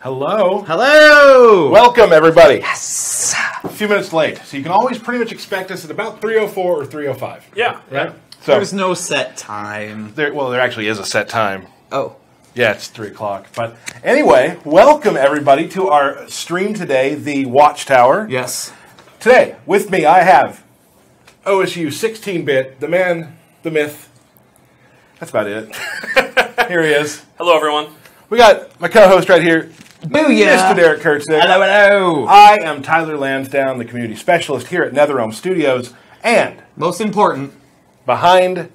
Hello. Hello! Welcome, everybody. Yes! A few minutes late, so you can always pretty much expect us at about 3:04 or 3:05. Yeah. Right? So, There's no set time. there actually is a set time. Oh. Yeah, it's 3 o'clock. But anyway, welcome, everybody, to our stream today, the Watchtower. Yes. Today, with me, I have OSU 16-bit, the man, the myth. That's about it. Here he is. Hello, everyone. We got my co-host right here, Booyah! Mr. Derek Kurtzik. Hello, hello! I am Tyler Lansdowne, the community specialist here at NetherRealm Studios, and Most important. behind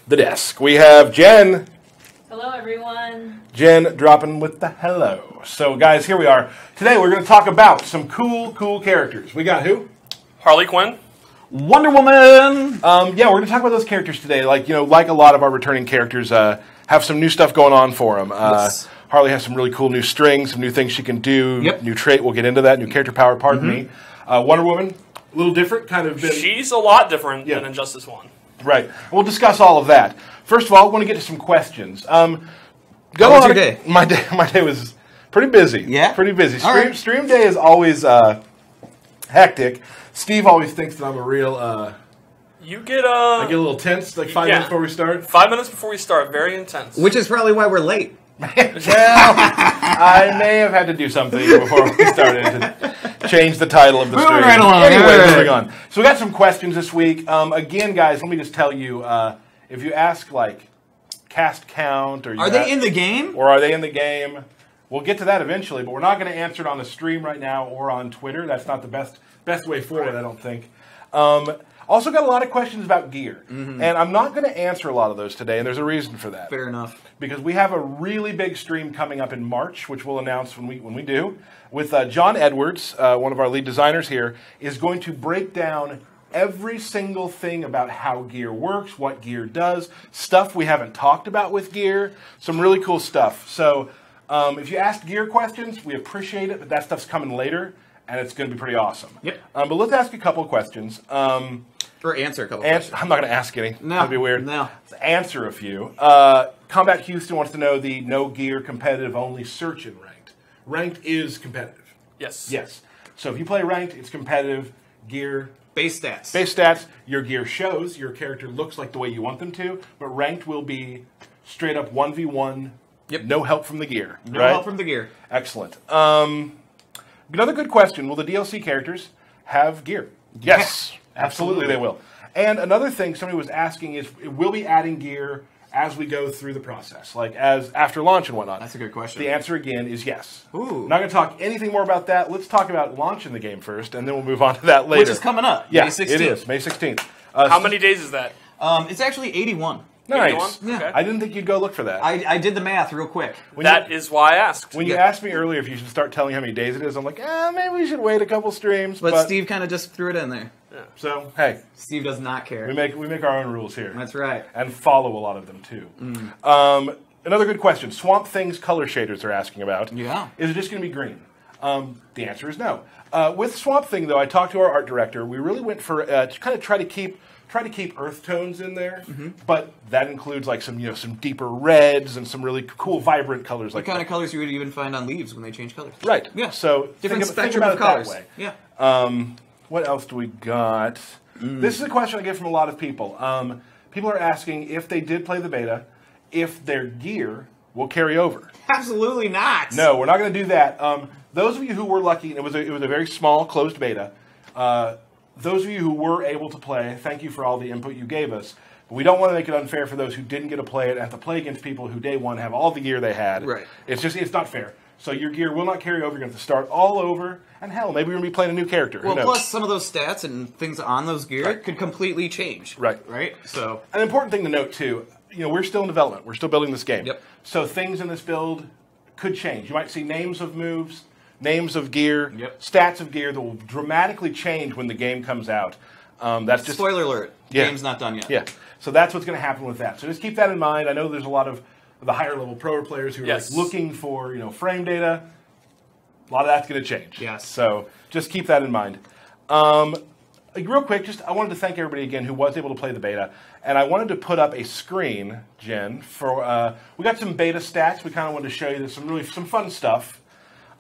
the desk, we have Jen. Hello, everyone. Jen dropping with the hello. So, guys, here we are. Today, we're going to talk about some cool characters. We got who? Harley Quinn. Wonder Woman! Yeah, we're going to talk about those characters today. Like a lot of our returning characters have some new stuff going on for them. Yes. Harley has some really cool new strings, some new things she can do. Yep. New trait. We'll get into that. New character power. Pardon me. Wonder Woman, a little different, kind of. She's a lot different Yeah. than Injustice 1. Right. We'll discuss all of that. First of all, I want to get to some questions. How was your day? My day was pretty busy. Yeah? Pretty busy. All right. Stream day is always hectic. Steve always thinks that I'm a real. You get I get a little tense, like 5 minutes before we start. 5 minutes before we start. Very intense. Which is probably why we're late. Well, I may have had to do something before we started to change the title of the Moving stream. right along. Anyway, All right. moving on. So we got some questions this week. Again, guys, let me just tell you, if you ask like cast count or Are they in the game? or are they in the game, we'll get to that eventually. But we're not going to answer it on the stream right now or on Twitter. That's not the best way forward, I don't think. Also got a lot of questions about gear, and I'm not going to answer a lot of those today, and there's a reason for that. Fair enough. Because we have a really big stream coming up in March, which we'll announce when we do, with John Edwards, one of our lead designers here, is going to break down every single thing about how gear works, what gear does, stuff we haven't talked about with gear, some really cool stuff. So if you ask gear questions, we appreciate it, but that stuff's coming later, and it's going to be pretty awesome. Yep. But let's ask a couple of questions. Or answer a couple I'm not going to ask any. No. That'd be weird. No. Let's answer a few. Combat Houston wants to know the no gear competitive only search in ranked. Ranked is competitive. Yes. Yes. So if you play ranked, it's competitive. Gear, Base stats. base stats, your gear shows, your character looks like the way you want them to, but ranked will be straight up 1v1. Yep. No help from the gear. No right? help from the gear. Excellent. Another good question. Will the DLC characters have gear? Yes. Absolutely they will. And another thing somebody was asking is, will we be adding gear as we go through the process? Like as after launch and whatnot? That's a good question. The answer again is yes. Ooh. I'm not going to talk anything more about that. Let's talk about launching the game first, and then we'll move on to that later. Which is coming up. Yeah, May 16th. it is. May 16th. How many days is that? It's actually 81. Nice. 81? Yeah. Okay. I didn't think you'd go look for that. I did the math real quick. That is why I asked. When you Yeah. asked me earlier if you should start telling how many days it is, I'm like, maybe we should wait a couple streams. But Steve kind of just threw it in there. So, hey, Steve does not care. we make our own rules here. That's right. And follow a lot of them, too. Another good question. Swamp Thing's color shaders are asking about. Yeah. Is it just going to be green? The answer is no. With Swamp Thing, though, I talked to our art director. We really went for to kind of try to keep earth tones in there, but that includes like some deeper reds and some really cool, vibrant colors like What kind that. of colors you would even find on leaves when they change colors? Right. Yeah. So Different think spectrum about of it colors. that way. Yeah. What else do we got? This is a question I get from a lot of people. People are asking if they did play the beta, if their gear will carry over. Absolutely not. No, we're not going to do that. Those of you who were lucky, and it was a very small closed beta. Those of you who were able to play, thank you for all the input you gave us. But we don't want to make it unfair for those who didn't get to play it and have to play against people who day one have all the gear they had. Right. It's not fair. So your gear will not carry over. You're going to have to start all over. And hell, maybe we're going to be playing a new character. Well, Who knows? plus some of those stats and things on those gear Right. could completely change. Right. Right? So, An important thing to note, too, we're still in development. We're still building this game. Yep. So things in this build could change. You might see names of moves, names of gear, Yep. stats of gear that will dramatically change when the game comes out. That's just spoiler alert. Yeah. Game's not done yet. Yeah. So that's what's going to happen with that. So just keep that in mind. I know there's a lot of the higher level pro players who are Yes. like looking for frame data. A lot of that's going to change. Yes. So just keep that in mind. Real quick, I wanted to thank everybody again who was able to play the beta, and I wanted to put up a screen, Jen, for we got some beta stats. We kind of wanted to show you some fun stuff.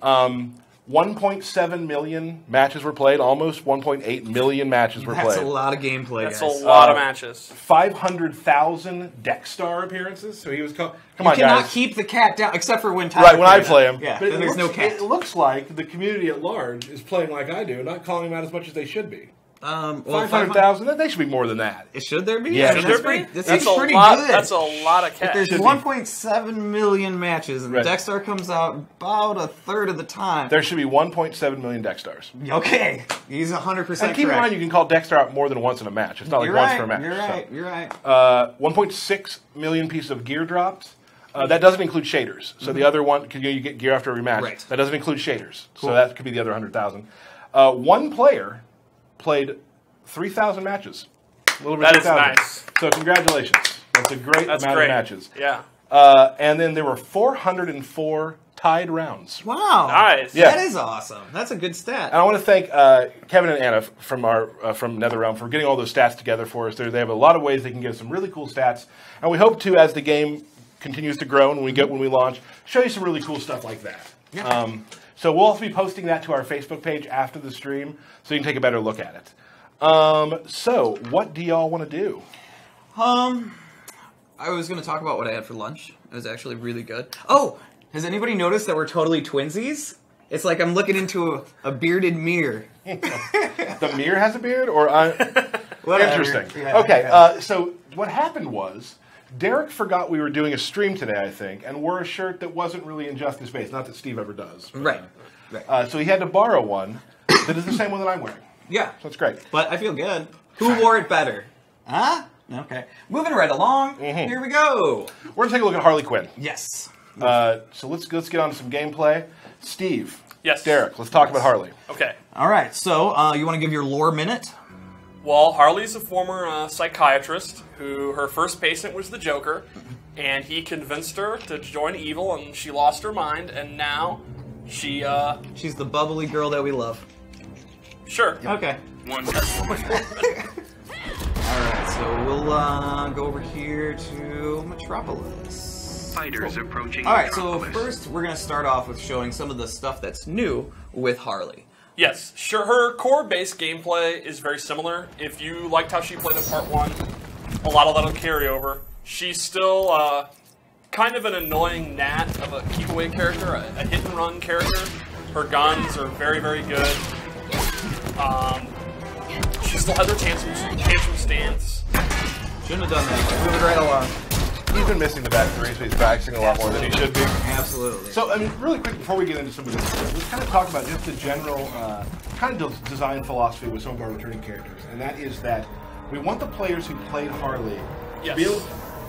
1.7 million matches were played. Almost 1.8 million matches were That's played. a lot of gameplay, That's guys. a lot of matches. 500,000 Deck Star appearances. So he was. Come You on, cannot guys. keep the cat down, except for when Tyler Right, when I plays play it. him. Yeah, But then there's no cat. It looks like the community at large is playing like I do, not calling him out as much as they should be. Well, 500,000? They should be more than that. Should there be? Yeah, I mean, should that's there pretty, be? that That's seems a pretty lot. good. That's a lot of If cash. there's Should be. 1.7 million matches, and Right. Dexter comes out about a third of the time. There should be 1.7 million Deck Stars. Okay, he's 100% And keep in correct. mind, you can call Deck Star out more than once in a match. It's not like You're once right. per match. You're so. right. You're right. 1.6 million pieces of gear dropped. That doesn't include shaders. So the other one, because you get gear after every match. Right. That doesn't include shaders. Cool. So that could be the other 100,000. One player played 3,000 matches. A little bit That is 3,000. nice. So congratulations. That's a great That's amount great. of matches. Yeah. And then there were 404 tied rounds. Wow. Nice. Yeah. That is awesome. That's a good stat. And I want to thank Kevin and Anna from our from NetherRealm for getting all those stats together for us. They have a lot of ways they can get some really cool stats, and we hope to, as the game continues to grow and when we launch, show you some really cool stuff like that. Yeah. So we'll also be posting that to our Facebook page after the stream, so you can take a better look at it. So what do y'all want to do? I was going to talk about what I had for lunch. It was actually really good. Oh, has anybody noticed that we're totally twinsies? It's like I'm looking into a bearded mirror. The mirror has a beard, or Whatever. interesting. Yeah, Okay, yeah. so what happened was Derek forgot we were doing a stream today, I think, and wore a shirt that wasn't really Injustice based. Not that Steve ever does. But, Right. Right. So he had to borrow one that is the same one that I'm wearing. Yeah. So that's great. But I feel good. Who wore it better? Huh? Okay. Moving right along. Mm-hmm. Here we go. We're gonna take a look at Harley Quinn. Yes. So let's get on to some gameplay. Steve. Yes. Derek, let's talk about Harley. Okay. All right. So you want to give your lore minute? Well, Harley's a former psychiatrist who her first patient was the Joker, and he convinced her to join evil, and she lost her mind, and now she, She's the bubbly girl that we love. sure. Okay. Wonderful. All right. So we'll go over here to Metropolis. Fighters approaching. All right. So Metropolis. first, we're going to start off with showing some of the stuff that's new with Harley. Yes, sure. Her core base gameplay is very similar. If you liked how she played in Part 1, a lot of that'll carry over. She's still kind of an annoying gnat of a keep-away character, a hit-and-run character. Her guns are very, very good. She still has her tantrum stance. Shouldn't have done that. Moving right along. He's been missing the back three, so he's practicing a lot more than he should be. Absolutely. So, I mean, really quick, before we get into some of this, let's kind of talk about just the general kind of design philosophy with some of our returning characters, and that is that we want the players who played Harley to be able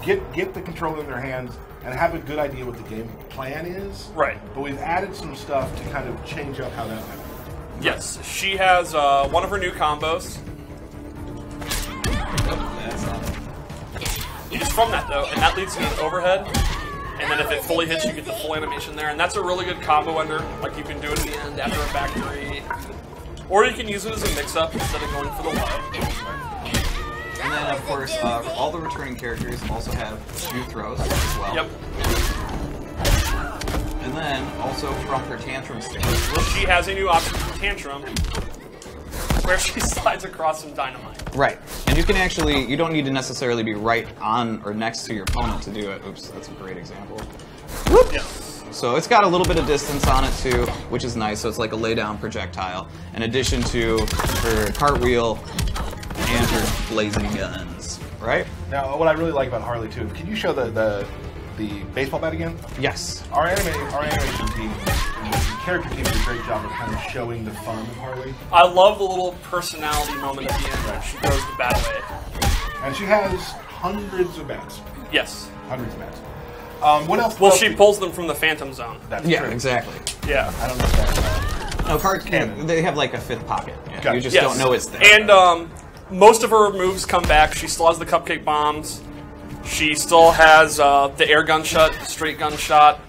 to get the controller in their hands and have a good idea what the game plan is. Right. But we've added some stuff to kind of change up how that might work. Yes, she has one of her new combos. That's not it. It's from that, though, and that leads to an overhead. And then if it fully hits, you get the full animation there. And that's a really good combo ender. Like, you can do it at the end after a back three. Or you can use it as a mix-up instead of going for the low. And then, of course, all the returning characters also have shoe throws as well. Yep. And then, also from her tantrum stance. Well, she has a new option for Tantrum, where she slides across some dynamite. Right. And you can actually, you don't need to necessarily be right on or next to your opponent to do it. Oops, that's a great example. Whoop! Yes. So it's got a little bit of distance on it too, which is nice. So it's like a lay-down projectile, in addition to her cartwheel and her blazing guns. Right? Now, what I really like about Harley, too, can you show the baseball bat again? Yes. Our animation team and the character team did a great job of kind of showing the fun of Harley. I love the little personality moment at the end where she throws the bat away. And she has hundreds of bats. Yes. Hundreds of bats. What else? Well, what she else- pulls them from the Phantom Zone. That's Yeah, true. exactly. Yeah. I don't know if that's No, cards Canon. they have like a fifth pocket. Yeah, Got you it. just Yes. don't know it's there. And most of her moves come back. She still has the cupcake bombs. She still has the air gunshot, the straight gunshot.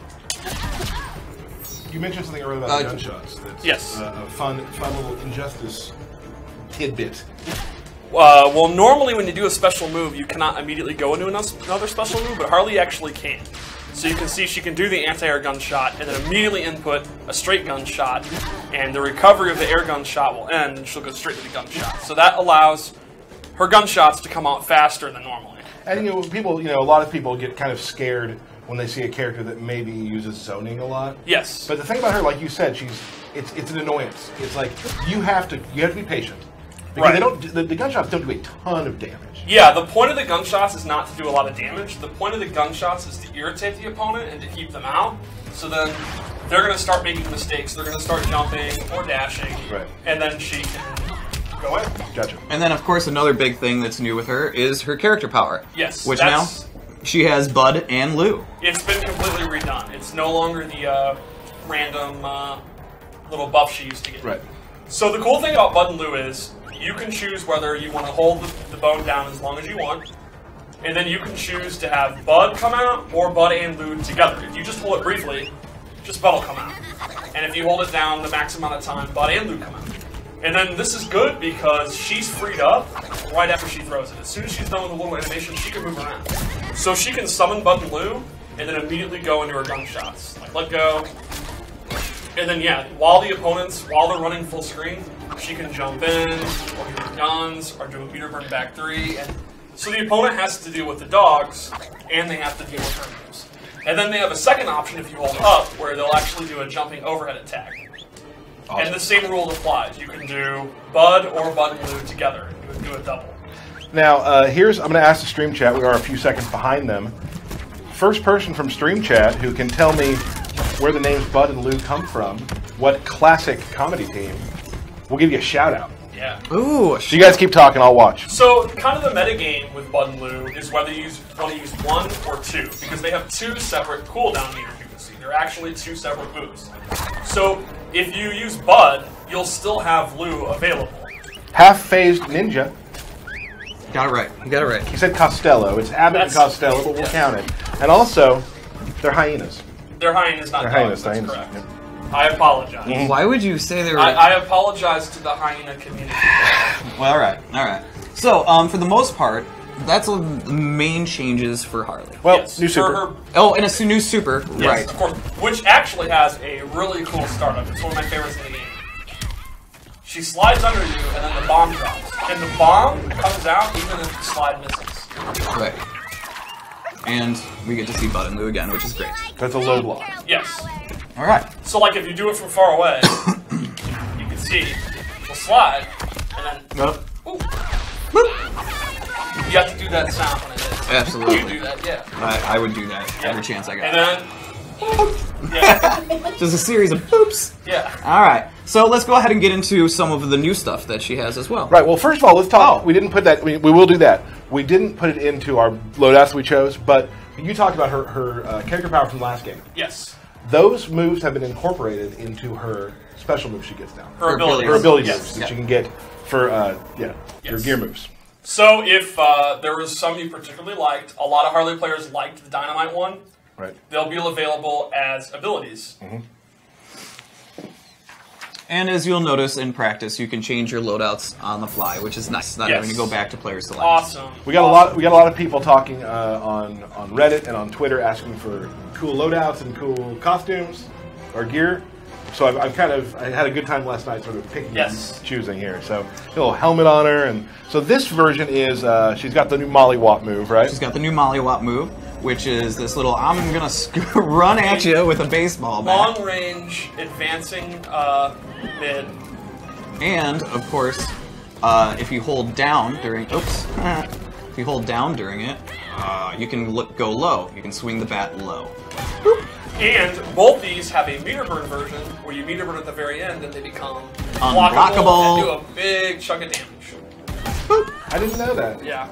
You mentioned something earlier about the Uh, gunshots. That's yes. a fun little Injustice tidbit. Well, normally when you do a special move, you cannot immediately go into another special move, but Harley actually can. So you can see she can do the anti-air gun shot and then immediately input a straight gun shot, and the recovery of the air gun shot will end, and she'll go straight to the gun shot. So that allows her gun shots to come out faster than normally. And a lot of people get kind of scared when they see a character that maybe uses zoning a lot. Yes. But the thing about her, like you said, it's an annoyance. It's like you have to be patient. Because the gunshots don't do a ton of damage. Yeah, the point of the gunshots is not to do a lot of damage. The point of the gunshots is to irritate the opponent and to keep them out. So then they're going to start making mistakes. They're going to start jumping or dashing. Right. And then she can go in. Gotcha. And then, of course, another big thing that's new with her is her character power. Yes. Which now she has Bud and Lou. It's been completely redone. It's no longer the random little buff she used to get. Right. So the cool thing about Bud and Lou is you can choose whether you want to hold the bone down as long as you want, and then you can choose to have Bud come out or Bud and Lou together. If you just hold it briefly, just Bud will come out. And if you hold it down the max amount of time, Bud and Lou come out. And then this is good because she's freed up right after she throws it. As soon as she's done with the little animation, she can move around. So she can summon Bud and Lou and then immediately go into her gunshots. Like, let go. And then, yeah, while they're running full screen, she can jump in, or do her guns, or do a meter burn back 3. And so the opponent has to deal with the dogs, and they have to deal with her moves. And then they have a second option if you hold up, where they'll actually do a jumping overhead attack. Awesome. And the same rule applies. You can do Bud or Bud and Lou together. You would do a double. Now, I'm going to ask the stream chat. We are a few seconds behind them. First person from stream chat who can tell me where the names Bud and Lou come from, what classic comedy team, we'll give you a shout out. Yeah. Ooh. So you guys keep talking, I'll watch. So kind of the metagame with Bud and Lou is whether you want to use 1 or 2, because they have 2 separate cooldown meters you can see. They're actually 2 separate moves. So if you use Bud, you'll still have Lou available. Half-phased ninja. Got it right. You got it right. He said Costello. It's Abbott and Costello, but we'll count it. And also, they're hyenas. They're hyenas, not dogs. That's correct. Yep. I apologize. Why would you say they were... I apologize to the hyena community. Well, all right. So, for the most part, that's the main changes for Harley. Well, yes, new super. And a new super, yes, right. Of course, which actually has a really cool startup. It's one of my favorites in the game. She slides under you, and then the bomb drops. And the bomb comes out even if the slide misses. Right. And we get to see Bud and Lou again, which is great. That's a low block. Yes. All right. So, like, if you do it from far away, you can see the slide, and then... Nope. Ooh. You have to do that sound when it is. Absolutely. You do that, yeah. I would do that every chance I got. And then... Yeah. Just a series of boops. Yeah. All right. So let's go ahead and get into some of the new stuff that she has as well. Right. Well, first of all, let's talk. We didn't put that. We will do that. We didn't put it into our loadouts we chose, but you talked about her character power from last game. Yes. Those moves have been incorporated into her special moves she gets down. Her abilities. Her ability Yes. moves that she can get for her gear moves. So if there was some you particularly liked, a lot of Harley players liked the Dynamite one. Right. They'll be available as abilities. Mm-hmm. And as you'll notice in practice, you can change your loadouts on the fly, which is nice. Not having to go back to player select. Awesome. We got a lot of people talking on Reddit and on Twitter asking for cool loadouts and cool costumes or gear. So I had a good time last night, sort of picking and choosing here. So a little helmet on her, and so this version is she's got the new Mollywop move, right? She's got the new Mollywop move, which is this little I'm gonna run at you with a baseball bat. Long range advancing mid. And of course, if you hold down during if you hold down during it, you can go low. You can swing the bat low. Boop. And both these have a meter burn version where you meter burn at the very end and they become unblockable and do a big chunk of damage. Boop. I didn't know that. Yeah.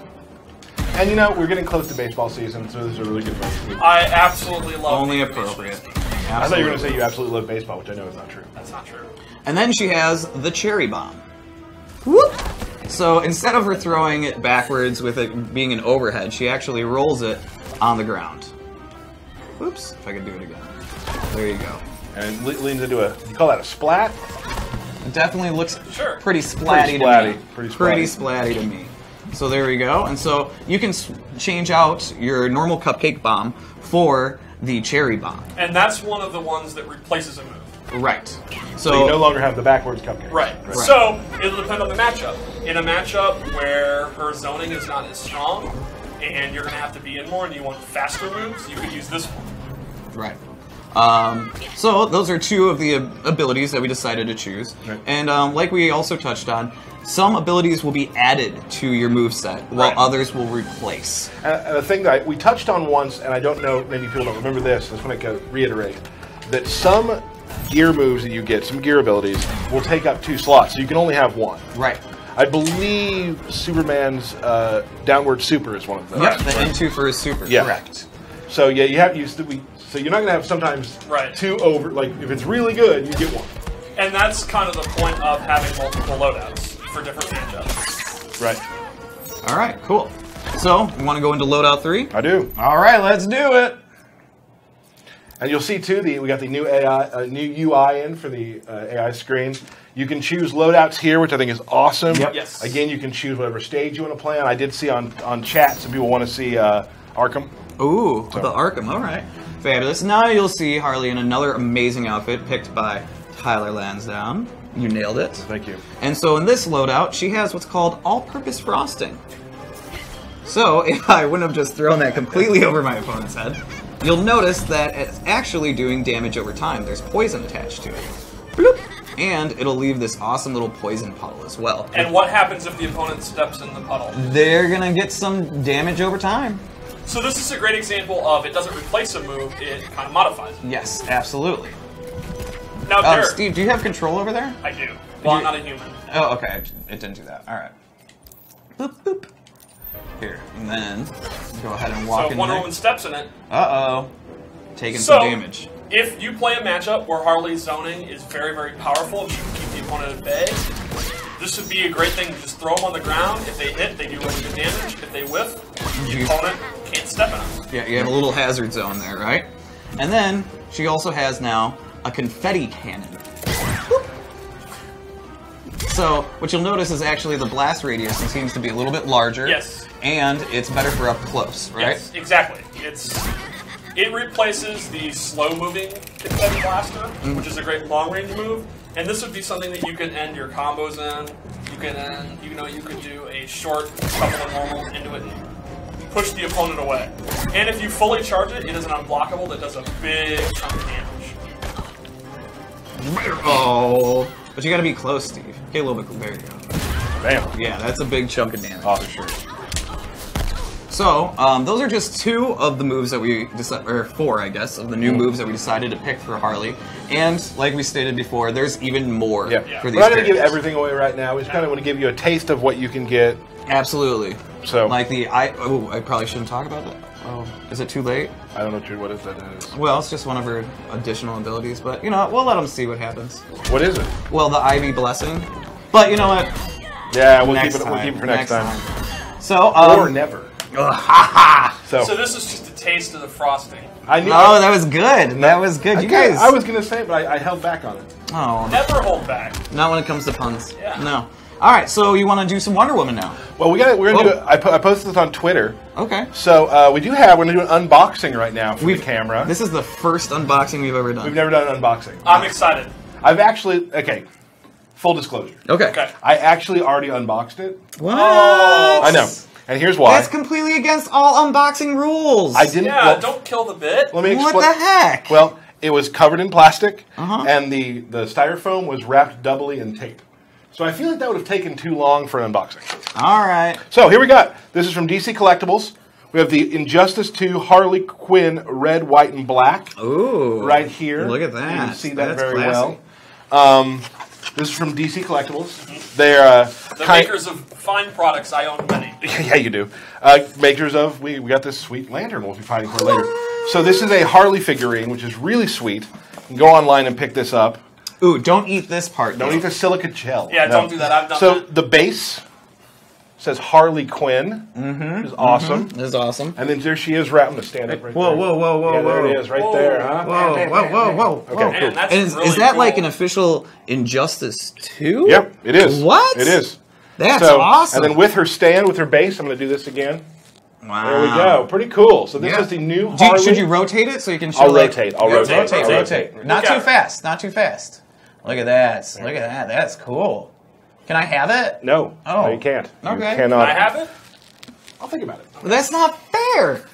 And we're getting close to baseball season, so this is a really good one. I absolutely love Only appropriate. I thought you were going to say you absolutely love baseball, which I know is not true. That's not true. And then she has the cherry bomb. Whoop! So instead of her throwing it backwards with it being an overhead, she actually rolls it on the ground. Oops, if I could do it again. There you go. And leans into you call that a splat? It definitely looks pretty splatty to me. Pretty splatty to me. So there we go. And so you can change out your normal cupcake bomb for the Cherry Bomb. And that's one of the ones that replaces a move. Right. So you no longer have the backwards cupcake. Right. So it'll depend on the matchup. In a matchup where her zoning is not as strong, and you're going to have to be in more, and you want faster moves, you could use this one. Right. So those are two of the abilities that we decided to choose. Right. And like we also touched on, some abilities will be added to your moveset, while others will replace. And the thing that we touched on once, and I don't know, maybe people don't remember this, I just want to reiterate, that some gear moves that you get, some gear abilities, will take up 2 slots, so you can only have one. Right. I believe Superman's downward super is one of those. Yep, the N2 for his super. Yeah. Correct. So yeah, you have used to be. So you're not going to have sometimes 2 over. Like if it's really good, you get 1. And that's kind of the point of having multiple loadouts for different matchups. Right. All right, cool. So, you want to go into loadout 3? I do. All right, let's do it. And you'll see too, we got the new AI, new UI in for the AI screen. You can choose loadouts here, which I think is awesome. Yep. Yes. Again, you can choose whatever stage you want to play on. I did see on chat some people want to see Arkham. Ooh, the Arkham. All right. Fabulous. Now you'll see Harley in another amazing outfit picked by Tyler Lansdowne. You nailed it. Thank you. And so in this loadout, she has what's called all-purpose frosting. So if I wouldn't have just thrown that completely over my opponent's head, you'll notice that it's actually doing damage over time. There's poison attached to it. Bloop. And it'll leave this awesome little poison puddle as well. And what happens if the opponent steps in the puddle? They're gonna get some damage over time. So this is a great example of it doesn't replace a move, it kind of modifies it. Yes, absolutely. Now, Derek, Steve, do you have control over there? I do. Well, I'm not a human. Oh, okay. It didn't do that. All right. Boop, boop. Here, and then go ahead and walk So in Wonder there. Woman steps in it. Uh-oh. Taking So, some damage. if you play a matchup where Harley's zoning is very, very powerful, and you can keep the opponent at bay, this would be a great thing to just throw them on the ground. If they hit, they do really good damage. If they whiff, the opponent can't step in them. Yeah, you have a little hazard zone there, right? And then she also has now a confetti cannon. So, what you'll notice is actually the blast radius seems to be a little bit larger. Yes. And it's better for up close, right? Yes, exactly. It replaces the slow-moving confetti blaster, which is a great long-range move, and this would be something that you can end your combos in. You can end, you could do a short couple of normals into it and push the opponent away. And if you fully charge it, it is an unblockable that does a big chunk of damage. Oh, but you gotta be close, Steve. Okay, a little bit. There you go. Bam. Yeah, that's a big chunk of damage. Awesome. Sure. So, those are just 2 of the moves that we decided, or 4, I guess, of the new moves that we decided to pick for Harley. And, like we stated before, there's even more for these We're not going to give characters. everything away right now. We just kind of want to give you a taste of what you can get. Absolutely. So, Like I probably shouldn't talk about that. Oh, is it too late? I don't know what is that is. Well, it's just one of her additional abilities, but, you know, we'll let them see what happens. What is it? Well, the Ivy Blessing. But, you know what? Yeah, we'll Next keep it. We'll keep it for next time. So, Or never. So this is just a taste of the frosting. I knew. Oh, that was good. That was good. You guys. I was going to say it, but I held back on it. Oh, Never hold back. not when it comes to puns. Yeah. No. All right, so you want to do some Wonder Woman now? Well, we're going to do it. I posted this on Twitter. Okay. So we're going to do an unboxing right now for the camera. This is the first unboxing we've ever done. We've never done an unboxing. I'm excited. I've actually, full disclosure. Okay. I actually already unboxed it. What? I know. And here's why. That's completely against all unboxing rules. I didn't. Yeah, well, don't kill the bit. Let me explain. What the heck? Well, it was covered in plastic, Uh-huh. and the styrofoam was wrapped doubly in tape. So I feel like that would have taken too long for an unboxing. All right. So here we got. This is from DC Collectibles. We have the Injustice 2 Harley Quinn red, white, and black Ooh. right here. Look at that. You can see that That's very classy. well. This is from DC Collectibles. They're The makers of fine products, I own many. yeah, you do. Makers of we got this sweet lantern we'll be fighting for later. So this is a Harley figurine, which is really sweet. You can go online and pick this up. Ooh, don't eat this part. Don't though. eat the silica gel. Yeah, No. don't do that. I've done So that. the base says Harley Quinn, which is awesome. This is awesome. And then there she is, wrapping the stand up right Whoa, there. whoa, whoa, whoa, Yeah, there whoa. it is, right Whoa. there, huh? Whoa, whoa, whoa, whoa. Okay, Man, cool. that's And is really that cool. like an official Injustice 2? Yep, it is. What? It is. That's So, awesome. And then with her stand, with her base, I'm going to do this again. Wow. There we go. Pretty cool. So this is the new Harley. Should you rotate it so you can show? I'll rotate. I'll rotate. Rotate. Not too fast. Not too fast. Look at that. Look at that. That's cool. Can I have it? No. Oh. No, you can't. Okay. You cannot. Can I have it? I'll think about it. That's not fair.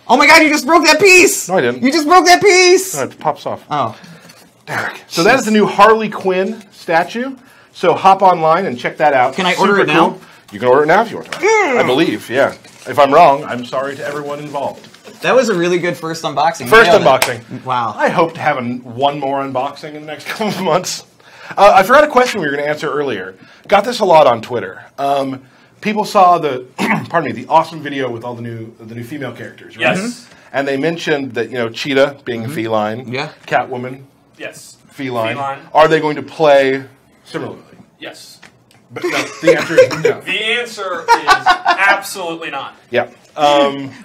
Oh my God! You just broke that piece. No, I didn't. You just broke that piece. No, it pops off. Oh. Derek. So that is the new Harley Quinn statue. So hop online and check that out. Can I order it now? Cool. You can order it now if you want to. I believe, yeah. If I'm wrong, I'm sorry to everyone involved. That was a really good first unboxing. First Nailed it. unboxing. Wow. I hope to have one more unboxing in the next couple of months. I forgot a question we were going to answer earlier. Got this a lot on Twitter. People saw the the awesome video with all the new female characters, right? Yes. And they mentioned that Cheetah being a feline, Yeah. Catwoman, Yes. feline. Feline. Are they going to play similarly? Yes. But no, the answer is no. The answer is absolutely not. Yeah.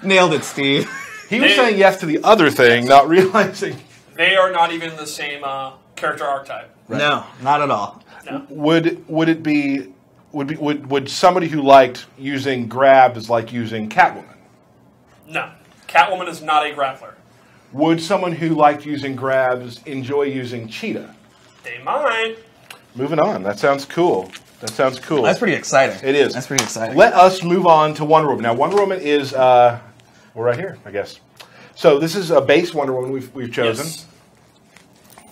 Nailed it, Steve. He was saying yes to the other thing, not realizing. They are not even the same character archetype. No, not at all. No. Would somebody who liked using grabs like using Catwoman? No. Catwoman is not a grappler. Would someone who liked using grabs enjoy using Cheetah? They might. Moving on. That sounds cool. That's pretty exciting. It is. That's pretty exciting. Let us move on to Wonder Woman. Now, Wonder Woman is we're right here, I guess. So this is a base Wonder Woman we've chosen. Yes.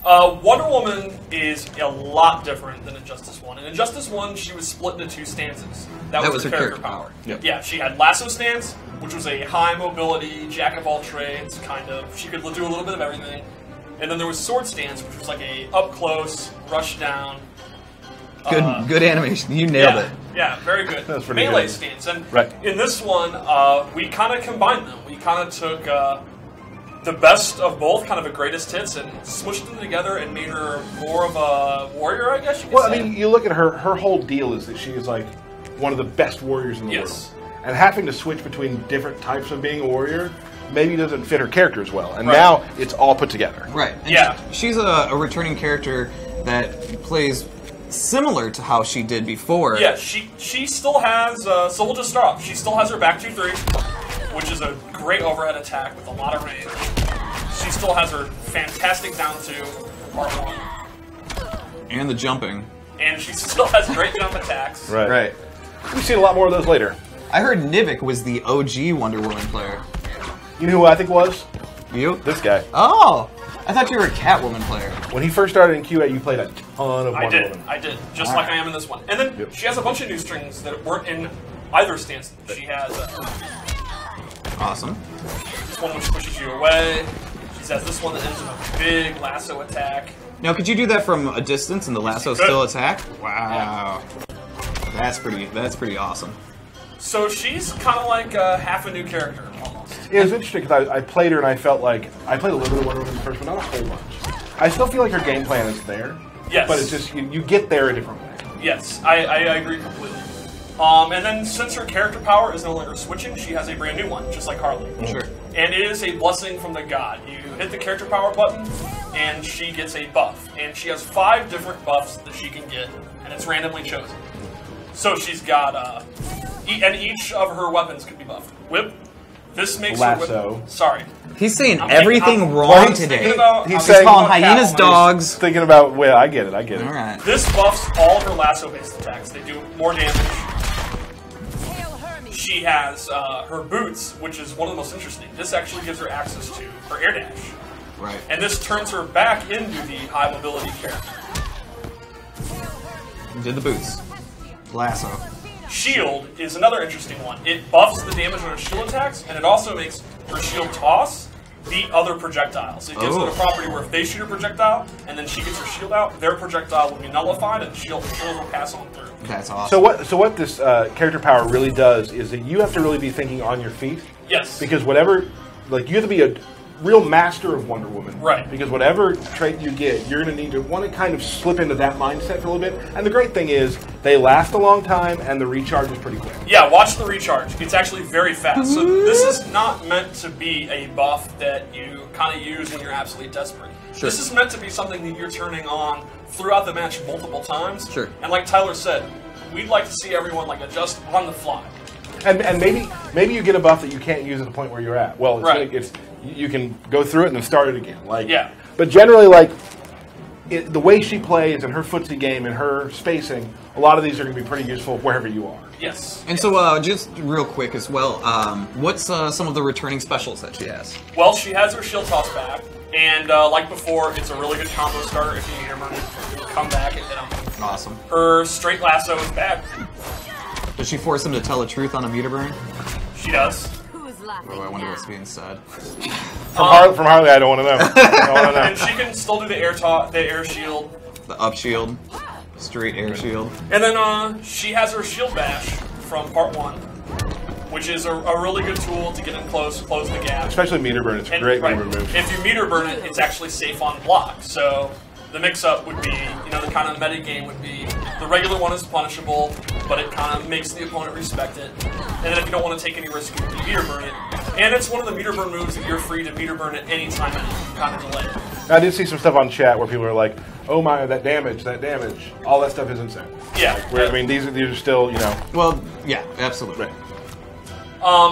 Wonder Woman is a lot different than Injustice 1. In Injustice 1, she was split into two stances. That was her character power. Yep. Yeah, she had Lasso stance, which was a high mobility, jack of all trades, kind of. She could do a little bit of everything. And then there was Sword stance, which was like a up close, rush down. Good animation. You nailed Yeah, it. yeah, very good. That's pretty Melee good. stance. And Right. in this one, we kind of combined them. We kind of took the best of both, kind of a greatest hits, and smushed them together and made her more of a warrior, I guess you could Well, I say. mean, you look at her whole deal is that she is like one of the best warriors in the Yes. world. And having to switch between different types of being a warrior maybe doesn't fit her character as well. And Right. now it's all put together. Right. And Yeah. She's a returning character that plays similar to how she did before. Yeah, she still has, so we'll just start off. She still has her back 2-3, which is a great overhead attack with a lot of range. She still has her fantastic down 2, part 1. And the jumping. And she still has great jump attacks. Right. We've seen a lot more of those later. I heard Nivik was the OG Wonder Woman player. You know who I think was? You? This guy. Oh! I thought you were a Catwoman player. When he first started in QA, you played a ton of Wonder Woman. I did, just like I am in this one. And then she has a bunch of new strings that weren't in either stance. She has Awesome. this one which pushes you away. She has this one that ends in a big lasso attack. Now, could you do that from a distance and the lasso Yes, you could. still attack? Wow. That's pretty awesome. So she's kind of like half a new character, almost. It was interesting because I played her and I felt like I played a little bit of Wonder Woman first, but not a whole bunch. I still feel like her game plan is there. Yes. But it's just you get there a different way. Yes, I agree completely. And then since her character power is no longer switching, she has a brand new one, just like Harley. Sure. And it is a blessing from the god. You hit the character power button, and she gets a buff. And she has 5 different buffs that she can get, and it's randomly chosen. So she's got, and each of her weapons can be buffed. Whip. This makes her Lasso. whip. Sorry. He's saying I'm everything thinking- wrong Well, he's today. thinking about- He's I'm saying- calling about hyenas Catwoman. dogs. Thinking about, well, I get it. All right. This buffs all of her lasso-based attacks. They do more damage. She has her boots, which is one of the most interesting. This actually gives her access to her air dash. Right. And this turns her back into the high mobility character. Did the boots. Lasso. Shield is another interesting one. It buffs the damage on her shield attacks, and it also makes her shield toss beat other projectiles. It gives it a property where if they shoot a projectile, and then she gets her shield out, their projectile will be nullified, and the shield will pass on through. That's awesome. So what this character power really does is that you have to really be thinking on your feet. Yes. Because whatever, like, you have to be a real master of Wonder Woman. Right. Because whatever trait you get, you're going to need to want to kind of slip into that mindset for a little bit. And the great thing is, they last a long time, and the recharge is pretty quick. Yeah, watch the recharge. It's actually very fast. So this is not meant to be a buff that you kind of use when you're absolutely desperate. Sure. This is meant to be something that you're turning on throughout the match multiple times. Sure. And like Tyler said, we'd like to see everyone like adjust on the fly. And maybe you get a buff that you can't use at the point where you're at. Well, it's you can go through it and then start it again. Like, Yeah. But generally, like, the way she plays and her footsie game and her spacing, a lot of these are going to be pretty useful wherever you are. Yes. And so, just real quick as well, what's some of the returning specials that she has? Well, she has her shield toss back, and like before, it's a really good combo starter if you need her to come back and hit him. Awesome. Her straight lasso is back. Does she force him to tell the truth on a meter burn? She does. Who's laughing? Oh, I wonder what's being said. From Harley, I don't want to know. I don't want to know. And she can still do the air shield. The up shield, straight air shield. And then she has her shield bash from part 1, which is a really good tool to get in close the gap. Especially meter burn, it's a And, great right, meter move. If you meter burn it, it's actually safe on block. So the mix-up would be, the kind of meta game would be the regular one is punishable, but it kind of makes the opponent respect it. And then if you don't want to take any risk, you can meter burn it. And it's one of the meter burn moves that you're free to meter burn at any time and you can kind of delay it. I did see some stuff on chat where people are like, "Oh my, that damage! All that stuff is insane." Yeah. I mean, these are still, Well, yeah, absolutely.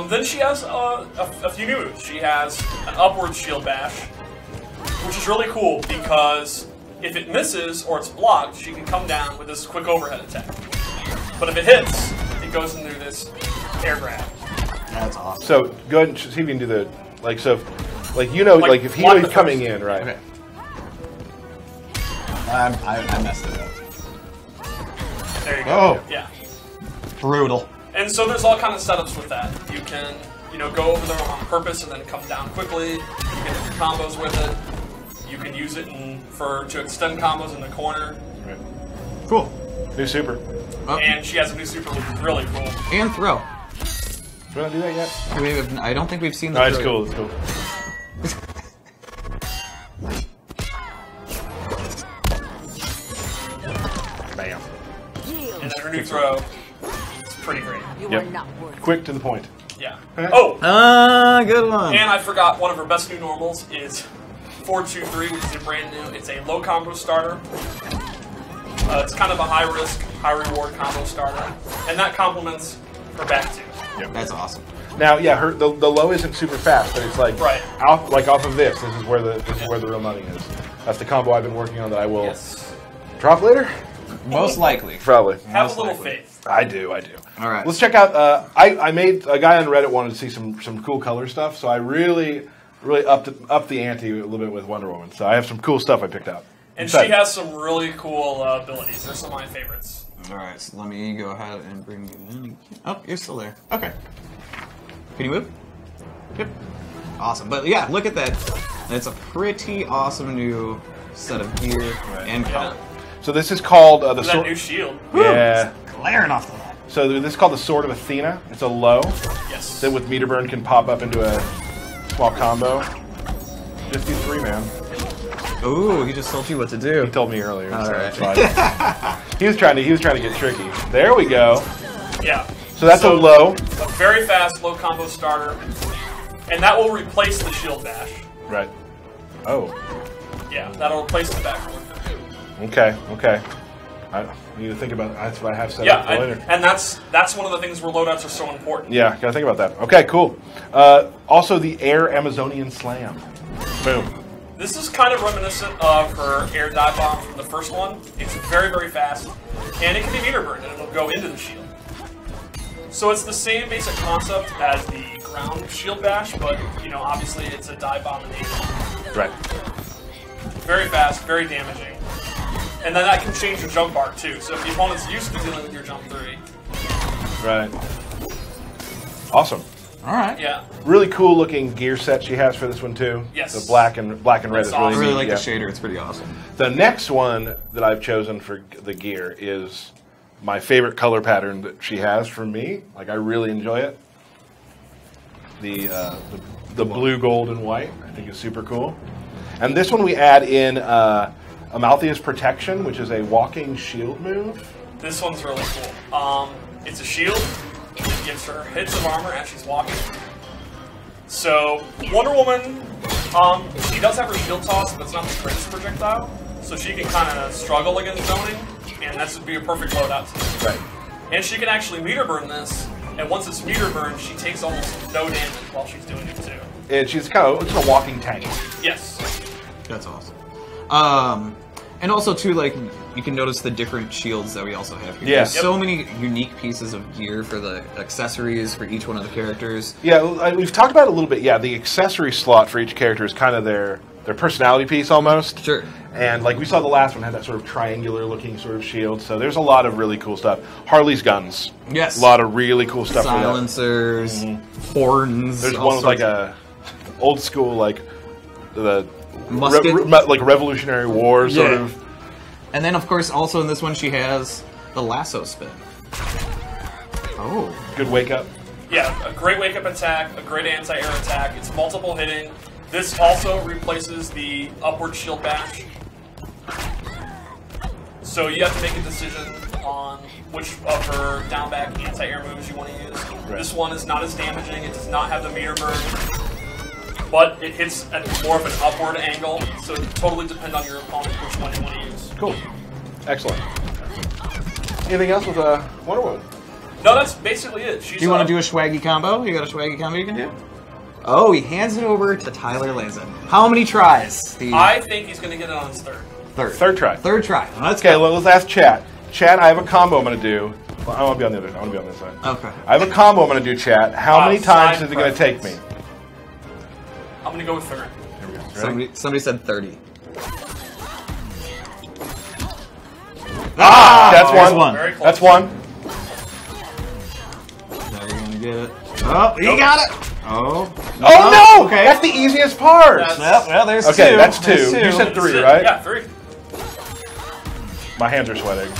Then she has a few new moves. She has an upward shield bash, which is really cool because if it misses or it's blocked, she can come down with this quick overhead attack. But if it hits, it goes into this air grab. That's awesome. So go ahead and see if you can do the like if he block was the coming first. in, right? Okay. I messed it up. There you go. Oh. Yeah. Brutal. And so there's all kind of setups with that. You can, go over there on purpose and then come down quickly. You can do combos with it. You can use it to extend combos in the corner. Right. Cool. New super. Oh, And she has a new super, which is really cool. and throw. Do we not do that yet? I don't think we've seen the No, it's throw. cool. It's cool. Bam. And then her new throw is pretty great. You Yep. are not worth Quick to the point. Yeah. Okay. Oh, Good one. and I forgot one of her best new normals is 4-2-3, which is a brand new. It's a low combo starter. It's kind of a high risk, high reward combo starter, and that complements her back two. That's awesome. Now, yeah, the low isn't super fast, but it's like Right. off of this. This is where the real money is. That's the combo I've been working on that I will Yes. drop later. Most likely. Probably. Have Most a little likely. faith. I do. All right. Let's check out. I made a guy on Reddit wanted to see some cool color stuff, so I really upped the ante a little bit with Wonder Woman. So I have some cool stuff I picked out. And Excited. she has some really cool abilities. They're some of my favorites. All right, so let me go ahead and bring you in. Oh, you're still there. Okay. Can you move? Yep. Awesome. But yeah, look at that. It's a pretty awesome new set of gear and color. So this is called the That sword. new shield. Yeah. Glaring off the line. So this is called the Sword of Athena. It's a low Yes. that with meter burn can pop up into a small combo. Just do 3, man. Ooh, he just told you what to do. He told me earlier. All so right. it's fine. he was trying to get tricky. There we go. Yeah. So that's a low. A very fast low combo starter, and that will replace the shield bash. Right. Oh. Yeah, that'll replace the back one. Okay. I need to think about that's what I have set Yeah, up for later. and that's one of the things where loadouts are so important. Yeah, gotta think about that. Okay, cool. Also, the Air Amazonian Slam. Boom. This is kind of reminiscent of her air dive bomb from the first one. It's very, very fast, and it can be meter burned, and it'll go into the shield. So it's the same basic concept as the ground shield bash, but obviously it's a dive bomb enabled. Right. Very fast, very damaging, and then that can change your jump arc too. So if the opponent's used to dealing with your jump 3, Right. Awesome. All right. yeah, Really cool looking gear set she has for this one too. Yes. The black and red That's is I really awesome. really neat. like Yeah. the shader. It's pretty awesome. The next one that I've chosen for the gear is my favorite color pattern that she has for me. Like, I really enjoy it. The blue, gold, and white I think is super cool. And this one we add in Amalthea's Protection, which is a walking shield move. this one's really cool. It's a shield. It gives her hits of armor as she's walking. So Wonder Woman, she does have her shield toss, but it's not the greatest projectile. So she can kind of struggle against zoning, and this would be a perfect loadout. Right. And she can actually meter burn this And once it's meter burn, she takes almost no damage while she's doing it too. And she's kind of just a walking tank. Yes. That's awesome. And also too, like, you can notice the different shields that we also have here. Yeah. There's so many unique pieces of gear for the accessories for each one of the characters. Yeah, we've talked about it a little bit. Yeah, the accessory slot for each character is kind of their personality piece almost. Sure. And like we saw, the last one had that sort of triangular-looking sort of shield. So there's a lot of really cool stuff. Harley's guns. Yes. A lot of really cool stuff. Silencers, horns. There's all one with like sorts a old school like the Musket. like Revolutionary War sort Yeah. of. And then, of course, also in this one, she has the lasso spin. Oh. Good wake up. Yeah, a great wake up attack, a great anti-air attack. It's multiple hitting. This also replaces the upward shield bash. So you have to make a decision on which of her down back anti-air moves you want to use. Right. This one is not as damaging. It does not have the meter burn, but it hits at more of an upward angle. So it totally depends on your opponent which one you want to use. Cool. Excellent. Anything else with Wonder Woman? No, that's basically it. She's, Do you want to do a swaggy combo? You got a swaggy combo you can do? Oh, he hands it over to Tyler Lazen. How many tries, Steve? I think he's going to get it on his third. Third try. Third try. Let's Okay, go. well, let's ask Chat. Chat, I have a combo I'm going to do. Well, I want to be on the other. I want to be on this side. Okay. I have a combo I'm going to do, Chat. How many times is it going to take me? I'm going to go with third. Here we go. Ready? Somebody said 30. That's there's one. one. Very close. That's one. Now you're going to get it. Oh, he got it. Oh. Oh no! Okay. That's the easiest part. That's- Well, there's Okay, two. that's two. There's You said That's three, it. right? Yeah, three. My hands are sweating.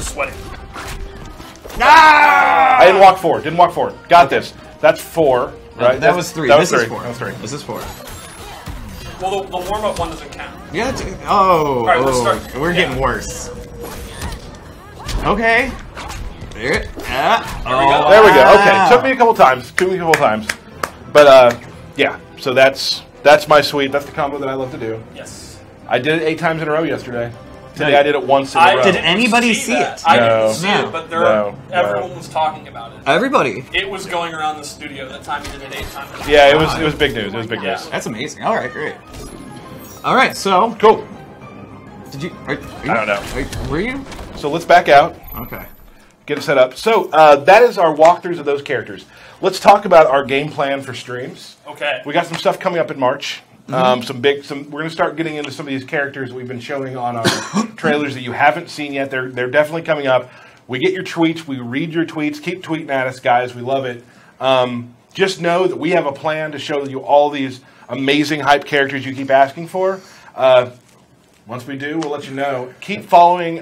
Sweating. Ah! I didn't walk forward. Didn't walk forward. Got this. That's four, right? That was three. That was This three. is four. That was three. This is four. Well, the warm-up one doesn't count. Yeah. Oh. right, let's oh, start. We're Yeah. getting worse. Okay. There. Yeah. There we go. There we go. Okay, Wow. took me a couple times. But yeah. So that's my suite. That's the combo that I love to do. Yes. I did it 8 times in a row yesterday. Today I did it once in a row. Did anybody see that. it? I No. didn't see No. it, but No. everyone was talking about it. Everybody. It was going around the studio that time you did it 8 times. in a row. Yeah, it was big news. It was big Yeah. news. That's amazing. All right, great. All right, so Cool. did you? Are you I don't know. Were you? So let's back out. Okay. Get it set up. So that is our walkthroughs of those characters. Let's talk about our game plan for streams. Okay. We got some stuff coming up in March. We're going to start getting into some of these characters we've been showing on our trailers that you haven't seen yet. They're definitely coming up. We get your tweets. We read your tweets. Keep tweeting at us, guys. We love it. Just know that we have a plan to show you all these amazing hype characters you keep asking for. Once we do, we'll let you know. Keep following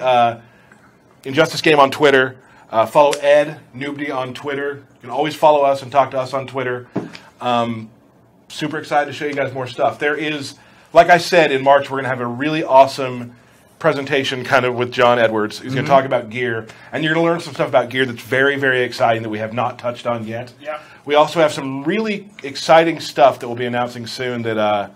Injustice Game on Twitter. Follow Ed Noobdy on Twitter. You can always follow us and talk to us on Twitter. Super excited to show you guys more stuff. There is, like I said, in March, we're going to have a really awesome presentation kind of with John Edwards. He's going to talk about gear. And you're going to learn some stuff about gear that's very, very exciting that we have not touched on yet. Yeah. We also have some really exciting stuff that we'll be announcing soon that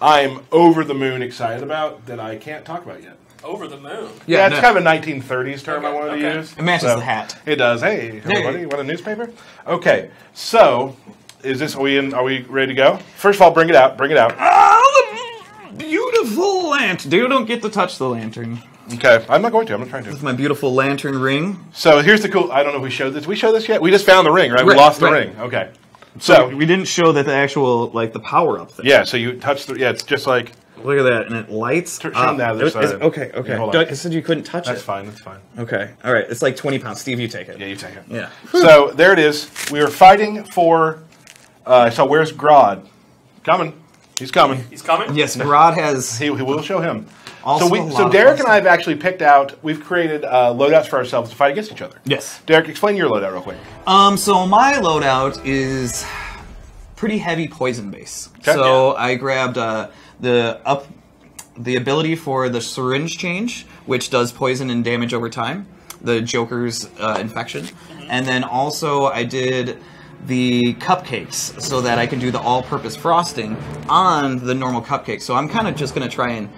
I'm over the moon excited about that I can't talk about yet. Over the moon. Yeah, it's no. kind of a 1930s term I Okay, wanted okay. to use. It matches the hat. It does. Hey, everybody, want a newspaper? Okay, so are we ready to go? First of all, bring it out. Oh, the beautiful lantern. Dude, don't get to touch the lantern. Okay, I'm not going to. I'm not trying to. With my beautiful lantern ring. So here's the cool. I don't know if we showed this. We showed this yet? We just found the ring, right? We Right, lost the right. ring. Okay. So We didn't show that the actual, like, the power-up thing. yeah, so you touch the. Yeah, it's just like Look at that, and it lights Turn up. the other side. Okay. Yeah, hold on. I said you couldn't touch that's it. fine. That's fine. Okay, all right. It's like 20 pounds. Steve, you take it. Yeah, you take it. Yeah. So there it is. We are fighting for. So where's Grodd? Coming. He's coming. He's coming? Yes, Grodd has. He will show him. Also a lot So of Derek fun and I have actually picked out. We've created loadouts for ourselves to fight against each other. Yes. Derek, explain your loadout real quick. So my loadout is pretty heavy poison base. Okay. So I grabbed the ability for the syringe change, which does poison and damage over time. The Joker's infection, and then also I did the cupcakes so that I can do the all-purpose frosting on the normal cupcake. So I'm kind of just gonna try and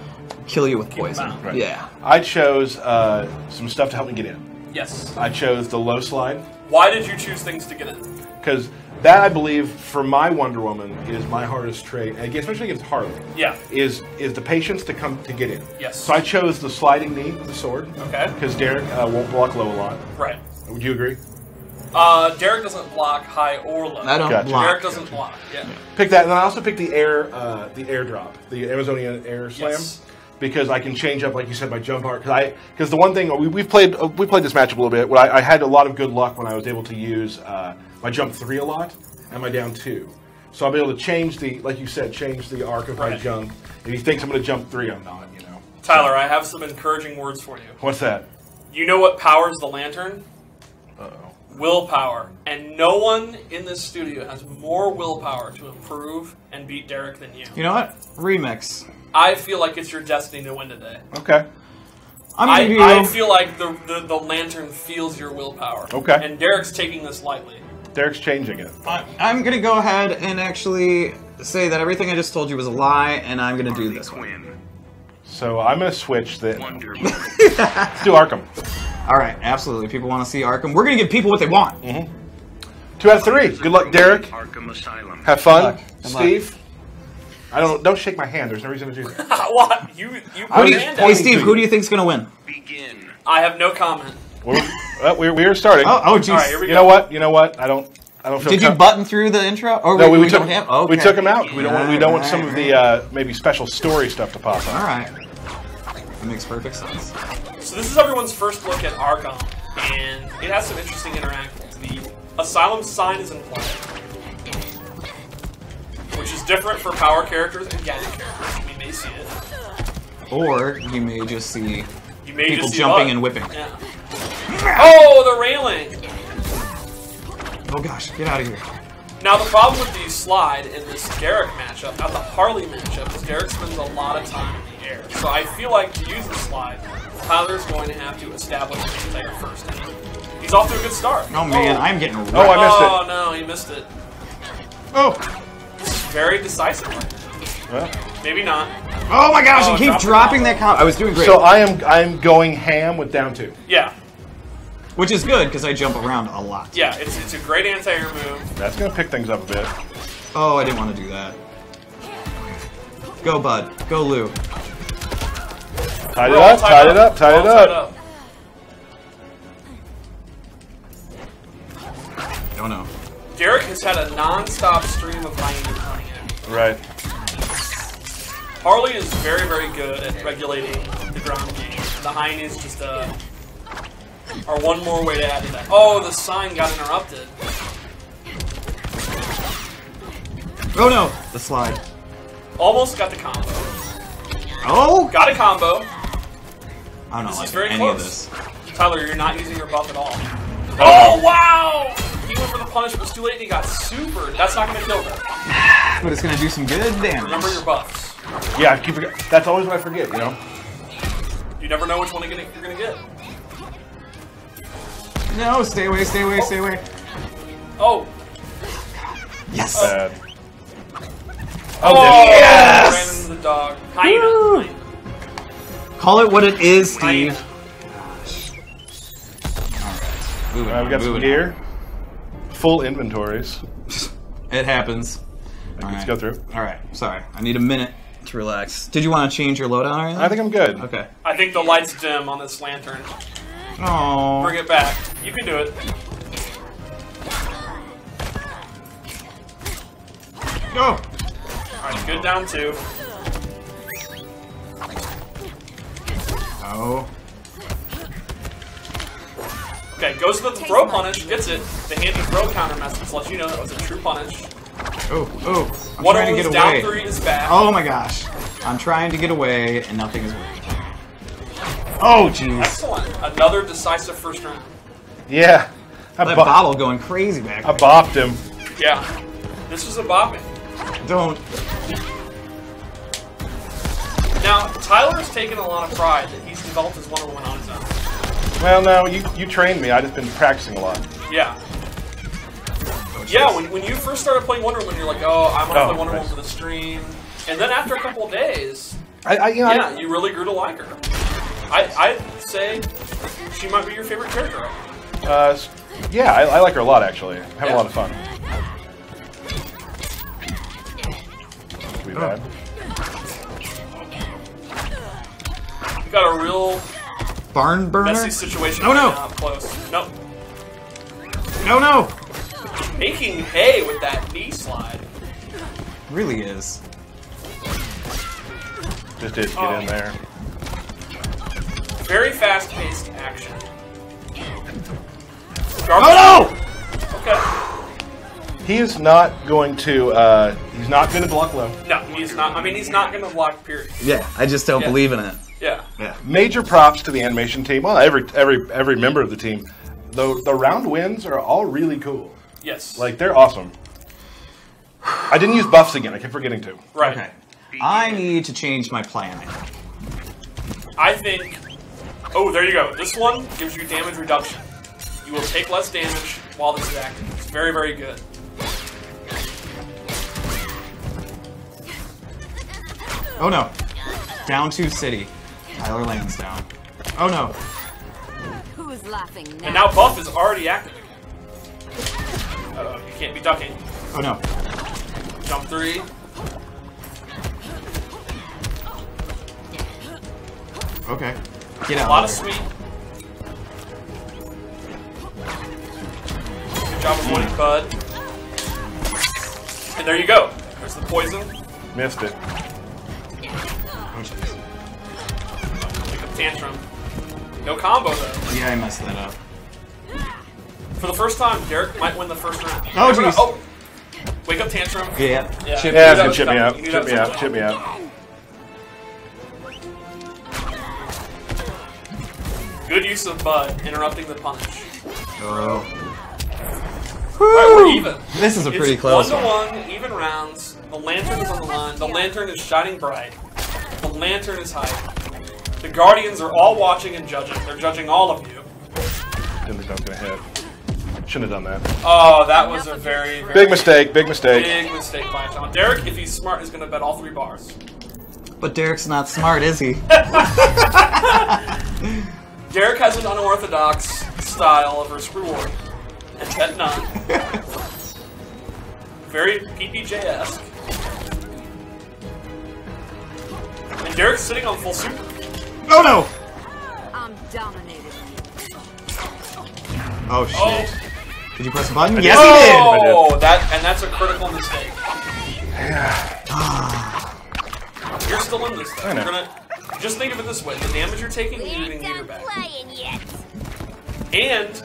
kill you with poison. out. Right. Yeah. I chose some stuff to help me get in. Yes. I chose the low slide. Why did you choose things to get in? Because that, I believe, for my Wonder Woman, is my hardest trait, and especially against Harley. Yeah. Is the patience to get in. Yes. So I chose the sliding knee with the sword. Okay. Because Derek won't block low a lot. Right. Would you agree? Derek doesn't block high or low. I don't Gotcha. block. Derek doesn't block. Yeah. Pick that, and then I also picked the air drop, the Amazonian air slam, Yes. because I can change up, like you said, my jump art. Because the one thing we played this matchup a little bit. I had a lot of good luck when I was able to use my jump 3 a lot and my down 2. So I'll be able to change like you said, change the arc of my Right. jump. If he thinks I'm going to jump 3, I'm not. Tyler, I have some encouraging words for you. What's that? You know what powers the lantern? Uh-oh. Willpower. And no one in this studio has more willpower to improve and beat Derek than you. You know what? Remix. I feel like it's your destiny to win today. Okay. I feel like the lantern feels your willpower. Okay. And Derek's taking this lightly. Derek's changing it. I'm gonna go ahead and actually say that everything I just told you was a lie, and I'm gonna do this one. So I'm going to switch the. Let's do Arkham. All right, absolutely. People want to see Arkham. We're gonna give people what they want. 2 out of 3. Good luck, Derek. Arkham Asylum. Have fun, Good luck. Good luck. Steve. Don't shake my hand. There's no reason to do that. What? You I put was your just hand Hey, down. Steve, who do you think's gonna win? Begin. I have no comment. We're starting. Oh, jeez. All right, here we You go. know what? I don't feel. Did you button through the intro? Or No, we don't took have? Okay. we took him out. We don't want some of Alright. the maybe special story stuff to pop All up. right. That makes perfect sense. So this is everyone's first look at Arkham, and it has some interesting interactions. The Asylum sign is in play, which is different for power characters and gadget characters. We may see it. Or you may just see You may people just see jumping bug. and whipping. Yeah. Oh, the railing! Oh gosh, get out of here. Now the problem with the slide in this Derek matchup, not the Harley matchup, is Derek spends a lot of time in the air. So I feel like to use the slide, Tyler's going to have to establish the player first. And he's off to a good start. Oh man, I'm getting wrecked. Oh, I missed it. Oh no, he missed it. Oh. Very decisively. Well, Maybe not. Oh my gosh, Oh, you keep drop the dropping combo. that combo. I was doing great. so I'm going ham with down 2. Yeah. Which is good, because I jump around a lot. Yeah, it's a great anti-air move. That's going to pick things up a bit. Oh, I didn't want to do that. Go, bud. Go, Lou. Tied We're it all up. Tied it up. Tied All it tied up. Oh no. Derek has had a non-stop stream of hyenas running in. Right. Harley is very, very good at regulating the ground game. The hyenas just are one more way to add to that. Oh, the sign got interrupted. Oh no. The slide. Almost got the combo. Oh. Got a combo. I don't This like is very any close. of this. Tyler, you're not using your buff at all. Oh, wow! He went for the punish, but it was too late, and he got super. That's not going to kill them. But it's gonna do some good damage. Remember your buffs. Yeah, that's always what I forget, You never know which one you're going to get. No, stay away, stay away, stay away. Oh. Yes. Bad. Oh, yes! ran into the dog. Hyena. Call it what it is, Steve. Hyena. Moving We got some moving gear. Full inventories. It happens. Let's go through. All right. Sorry, I need a minute to relax. Did you want to change your loadout or anything? I think I'm good. Okay. I think the light's dim on this lantern. Oh. Bring it back. You can do it. Go. Alright, good down 2. Oh. Okay, goes to the throw punish, gets it. The handy throw counter message lets you know that was a true punish. Oh. Oh. I'm Wonder trying to Woman's get down away. 3 is back. Oh my gosh. I'm trying to get away and nothing is working. Oh jeez. Excellent. Another decisive first round. Yeah. That bottle going crazy back I there. bopped him. Yeah. This was a bopping. Don't. Now, Tyler's taken a lot of pride that he's developed his Wonder Woman on his own. Well, no, you trained me. I've just been practicing a lot. Yeah. Yeah, when you first started playing Wonder Woman, you're like, oh, I want to play Wonder Woman nice. for the stream. And then after a couple of days, I you really grew to like her. I'd say she might be your favorite character. Yeah, I like her a lot, actually. I'm having a lot of fun. Too bad. You got a real Barn burner? messy situation. Oh, no. right now up close. No. No, no! Making hay with that knee slide. Really is. Just did get in there. Very fast-paced action. Oh, Okay. He is not going to. He's not going to block low. No, he's not. I mean, he's not going to block. Period. no! Yeah, I just don't Yeah. believe in it. Yeah. Yeah. Major props to the animation team. Well, every member of the team. The round wins are all really cool. Yes. Like, they're awesome. I didn't use buffs again. I kept forgetting to. Right. Okay. I need to change my plan. I think. Oh, there you go. This one gives you damage reduction. You will take less damage while this is active. It's very, very good. Oh no. Down to city. Tyler Lansdowne. Oh no. Who's laughing now? And now buff is already active. Uh-oh, you can't be ducking. Oh no. Jump 3. Okay. Get out. A lot of of there. sweet. Good job avoiding Bud. And there you go. There's the poison. Missed it. Oh, jeez. Pick up Tantrum. No combo though. Yeah, I messed that up. For the first time, Derek might win the first round. Oh, Never know- jeez. Oh! Wake up Tantrum. Yeah. Yeah. Chip Yeah, that it's gonna was chip me coming. out. You knew Chip that me was out. Chip me out. Good use of Bud, interrupting the punish. Oh. Alright, we're even. This is a pretty It's close 1-1, even rounds. The lantern is on the line. The lantern is shining bright. The lantern is high. The Guardians are all watching and judging. They're judging all of you. Didn't think I was going to hit. Shouldn't have done that. Oh, that was a very, very Big mistake. Big mistake. big mistake by John. Derek, if he's smart, is going to bet all 3 bars. But Derek's not smart, is he? Derek has an unorthodox style of risk reward, and bet none. Very PPJ-esque. And Derek's sitting on full super. Oh no! I'm dominated. Oh shit. Oh, Did you press a button? did. Yes, he did! oh, that's a critical mistake. You're still in this though. I know. You're gonna just think of it this way: the damage you're taking, We you're ain't getting meter done back, playing yet. and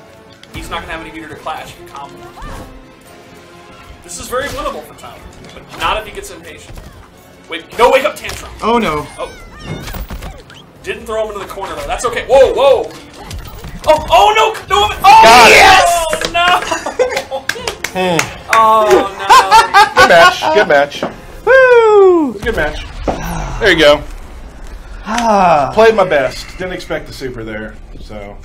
he's not gonna have any meter to clash. You can combo. This is very winnable for Tyler, but not if he gets impatient. Wait, no, wake up Tantrum. Oh no. Oh. Didn't throw him into the corner though. That's okay. Whoa, whoa. Oh no, no. Oh Got it. yes! Oh no. Oh Good match. Good match. Woo! Good match. There you go. Ah. Played my best. Didn't expect the super there. So. no.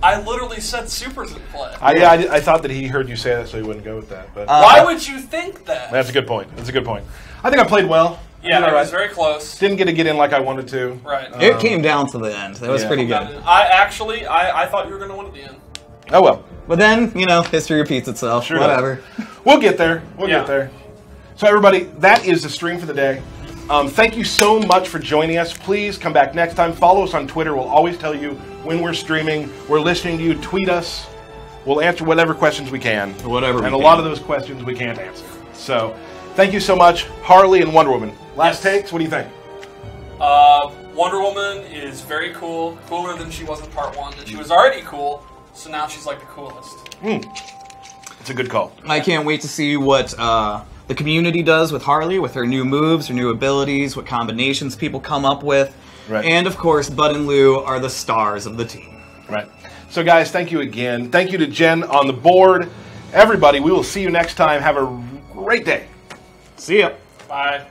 I literally said supers in play. I thought that he heard you say that, so he wouldn't go with that. But Why would you think that? that's a good point. That's a good point. I think I played well. Yeah, Did all that was right. very close. Didn't get in like I wanted to. Right. It came down to the end. That was Yeah. pretty good. I thought you were going to win at the end. Oh well. But then, you know, history repeats itself. Sure Whatever. We'll get there. We'll Yeah. get there. So everybody, that is the stream for the day. Thank you so much for joining us. Please come back next time. Follow us on Twitter. We'll always tell you when we're streaming. We're listening to you. Tweet us. We'll answer whatever questions we can. Whatever we And a can. lot of those questions we can't answer. So thank you so much, Harley and Wonder Woman. Last Yes. takes, what do you think? Wonder Woman is very cool. Cooler than she was in part 1. And she was already cool, so now she's like the coolest. It's a good call. I can't wait to see what the community does with Harley, with her new moves, her new abilities, what combinations people come up with. Right. And of course, Bud and Lou are the stars of the team. Right. So guys, thank you again. Thank you to Jen on the board. Everybody, we will see you next time. Have a great day. See ya. Bye.